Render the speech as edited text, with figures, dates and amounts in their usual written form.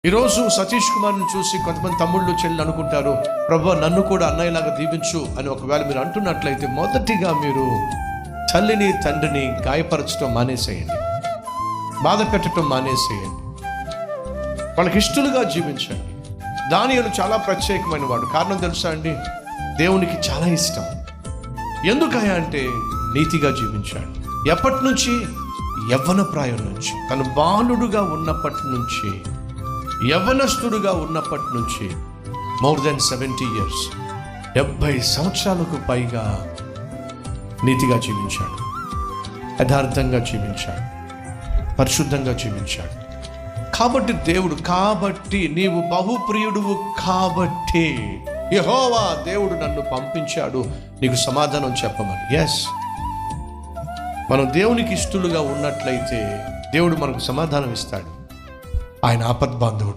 ఈరోజు సతీష్ కుమార్ని చూసి కొంతమంది తమ్ముళ్ళు చెల్లెలు అనుకుంటారు, ప్రభు నన్ను కూడా అన్నయ్యలాగా దీవించు అని ఒకవేళ మీరు అంటున్నట్లయితే మొదటిగా మీరు తల్లిని తండ్రిని గాయపరచడం మానేసేయండి, బాధ పెట్టడం మానేసేయండి, వాళ్ళకి ఇష్టలుగా జీవించండి. దానియేలు చాలా ప్రత్యేకమైన వాడు. కారణం తెలుసా అండి? దేవునికి చాలా ఇష్టం. ఎందుకయ్యా అంటే నీతిగా జీవించాడు. ఎప్పటి నుంచి? యవ్వన ప్రాయం నుంచి, తను బాలుడుగా ఉన్నప్పటి నుంచి, యవ్వనస్తుడుగా ఉన్నప్పటి నుంచి, మోర్ దెన్ 70 years, 70 సంవత్సరాలకు పైగా నీతిగా జీవించాడు, యథార్థంగా జీవించాడు, పరిశుద్ధంగా జీవించాడు. కాబట్టి నీవు బహుప్రియుడువు కాబట్టి యెహోవా దేవుడు నన్ను పంపించాడు నీకు సమాధానం చెప్పమని. ఎస్, మనం దేవునికి ఇష్టలుగా ఉన్నట్లయితే దేవుడు మనకు సమాధానం ఇస్తాడు. ఆయన ఆపద్బాంధవుడు.